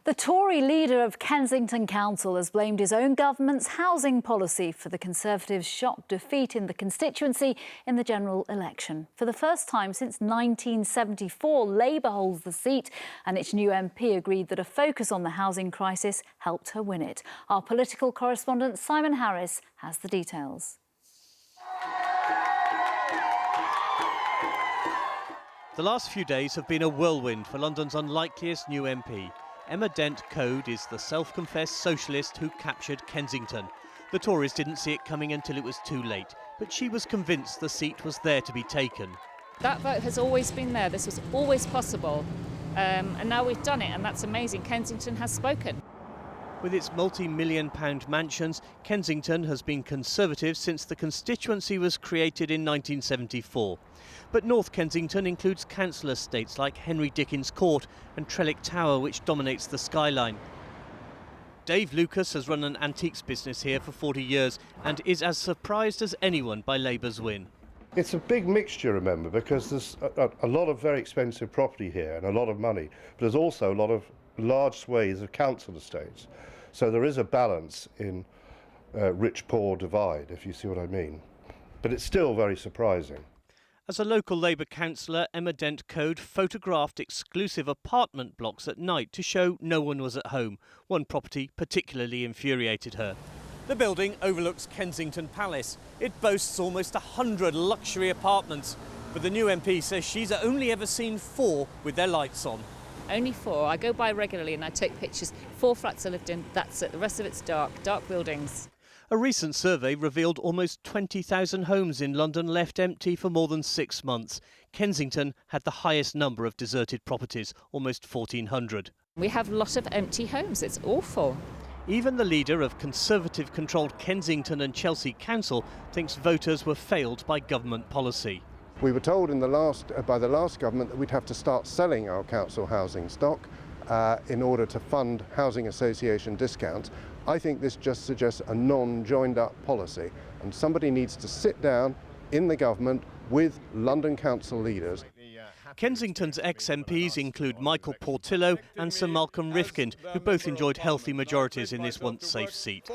The Tory leader of Kensington Council has blamed his own government's housing policy for the Conservatives' shock defeat in the constituency in the general election. For the first time since 1974, Labour holds the seat, and its new MP agreed that a focus on the housing crisis helped her win it. Our political correspondent Simon Harris has the details. The last few days have been a whirlwind for London's unlikeliest new MP. Emma Dent-Coad is the self-confessed socialist who captured Kensington. The Tories didn't see it coming until it was too late, but she was convinced the seat was there to be taken. That vote has always been there. This was always possible. And now we've done it, and that's amazing. Kensington has spoken. With its multi-million-pound mansions, Kensington has been Conservative since the constituency was created in 1974. But North Kensington includes council estates like Henry Dickens Court and Trellick Tower, which dominates the skyline. Dave Lucas has run an antiques business here for 40 years and is as surprised as anyone by Labour's win. It's a big mixture, remember, because there's a lot of very expensive property here and a lot of money, but there's also a lot of large swathes of council estates. So there is a balance in rich-poor divide, if you see what I mean. But it's still very surprising. As a local Labour councillor, Emma Dent-Coad photographed exclusive apartment blocks at night to show no one was at home. One property particularly infuriated her. The building overlooks Kensington Palace. It boasts almost 100 luxury apartments, but the new MP says she's only ever seen 4 with their lights on. Only 4. I go by regularly and I take pictures. 4 flats I lived in, that's it. The rest of it's dark buildings. A recent survey revealed almost 20,000 homes in London left empty for more than 6 months. Kensington had the highest number of deserted properties, almost 1,400. We have a lot of empty homes. It's awful. Even the leader of Conservative-controlled Kensington and Chelsea Council thinks voters were failed by government policy. We were told by the last government that we'd have to start selling our council housing stock in order to fund housing association discounts. I think this just suggests a non-joined-up policy, and somebody needs to sit down in the government with London council leaders. Kensington's ex-MPs include Michael Portillo and Sir Malcolm Rifkind, who both enjoyed healthy majorities in this once-safe seat.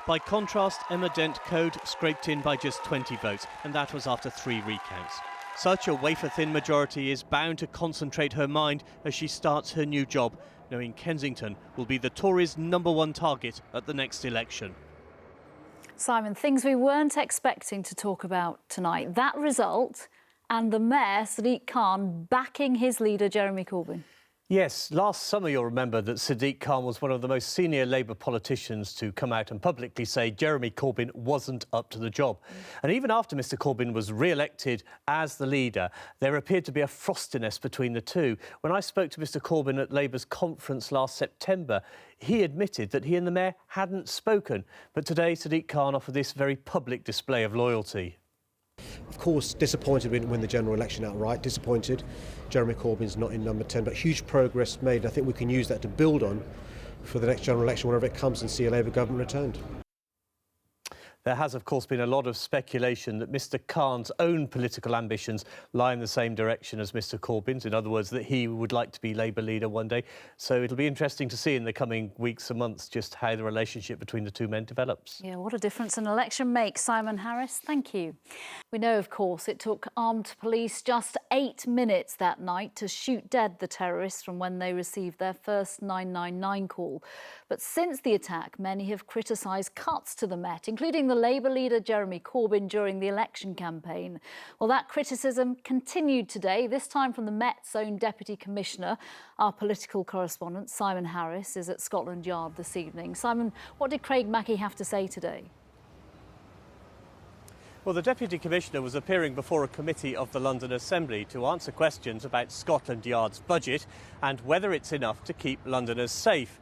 By contrast, Emma Dent-Coad scraped in by just 20 votes, and that was after 3 recounts. Such a wafer-thin majority is bound to concentrate her mind as she starts her new job, knowing Kensington will be the Tories' #1 target at the next election. Simon, things we weren't expecting to talk about tonight. That result and the Mayor, Sadiq Khan, backing his leader, Jeremy Corbyn. Yes, last summer you'll remember that Sadiq Khan was one of the most senior Labour politicians to come out and publicly say Jeremy Corbyn wasn't up to the job. And even after Mr Corbyn was re-elected as the leader, there appeared to be a frostiness between the two. When I spoke to Mr Corbyn at Labour's conference last September, he admitted that he and the Mayor hadn't spoken. But today Sadiq Khan offered this very public display of loyalty. Of course, disappointed we didn't win the general election outright, disappointed Jeremy Corbyn's not in number 10, but huge progress made. I think we can use that to build on for the next general election, whenever it comes, and see a Labour government returned. There has, of course, been a lot of speculation that Mr Khan's own political ambitions lie in the same direction as Mr Corbyn's. In other words, that he would like to be Labour leader one day. So it'll be interesting to see in the coming weeks and months just how the relationship between the two men develops. Yeah, what a difference an election makes. Simon Harris, thank you. We know, of course, it took armed police just 8 minutes that night to shoot dead the terrorists from when they received their first 999 call. But since the attack, many have criticised cuts to the Met, including the Labour leader Jeremy Corbyn during the election campaign. Well, that criticism continued today, this time from the Met's own Deputy Commissioner. Our political correspondent, Simon Harris, is at Scotland Yard this evening. Simon, what did Craig Mackey have to say today? Well, the Deputy Commissioner was appearing before a committee of the London Assembly to answer questions about Scotland Yard's budget and whether it's enough to keep Londoners safe.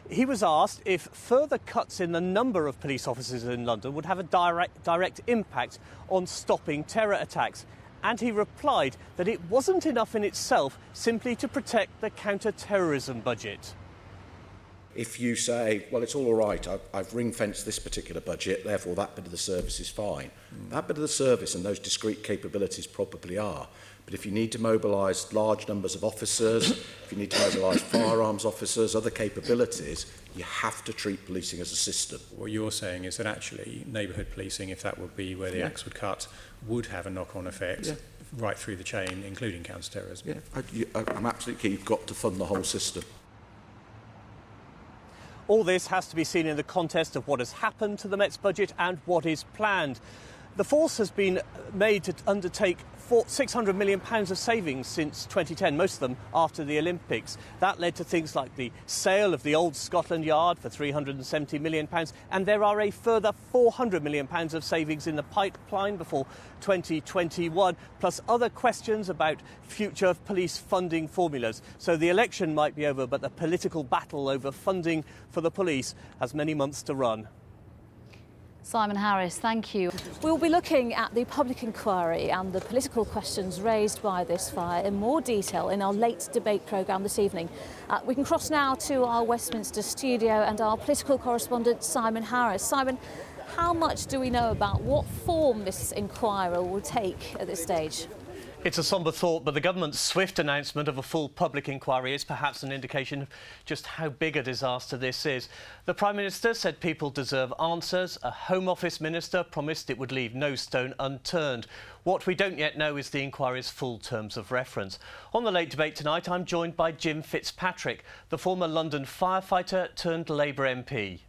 He was asked if further cuts in the number of police officers in London would have a direct impact on stopping terror attacks. And he replied that it wasn't enough in itself simply to protect the counter-terrorism budget. If you say, well, it's all right, I've ring-fenced this particular budget, therefore that bit of the service is fine. That bit of the service and those discrete capabilities probably are. But if you need to mobilise large numbers of officers, if you need to mobilise firearms officers, other capabilities, you have to treat policing as a system. What you're saying is that actually neighbourhood policing, if that would be where the axe would cut, would have a knock-on effect right through the chain, including counter-terrorism. I'm absolutely keen. You've got to fund the whole system. All this has to be seen in the context of what has happened to the Met's budget and what is planned. The force has been made to undertake £600 million of savings since 2010, most of them after the Olympics. That led to things like the sale of the old Scotland Yard for £370 million, and there are a further £400 million of savings in the pipeline before 2021, plus other questions about future police funding formulas. So the election might be over, but the political battle over funding for the police has many months to run. Simon Harris, thank you. We'll be looking at the public inquiry and the political questions raised by this fire in more detail in our late debate programme this evening. We can cross now to our Westminster studio and our political correspondent Simon Harris. Simon, how much do we know about what form this inquiry will take at this stage? It's a sombre thought, but the government's swift announcement of a full public inquiry is perhaps an indication of just how big a disaster this is. The Prime Minister said people deserve answers. A Home Office minister promised it would leave no stone unturned. What we don't yet know is the inquiry's full terms of reference. On the late debate tonight, I'm joined by Jim Fitzpatrick, the former London firefighter turned Labour MP.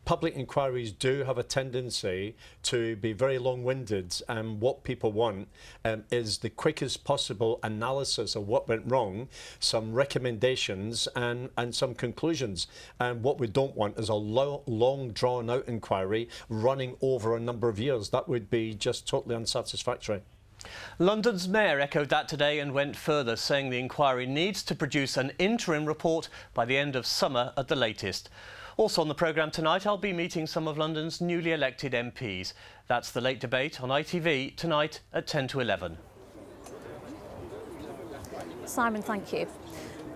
Public inquiries do have a tendency to be very long-winded, and what people want is the quickest possible analysis of what went wrong, some recommendations and some conclusions. And what we don't want is a long drawn-out inquiry running over a number of years. That would be just totally unsatisfactory. London's mayor echoed that today and went further, saying the inquiry needs to produce an interim report by the end of summer at the latest. Also on the programme tonight, I'll be meeting some of London's newly elected MPs. That's the Late Debate on ITV tonight at 10 to 11. Simon, thank you.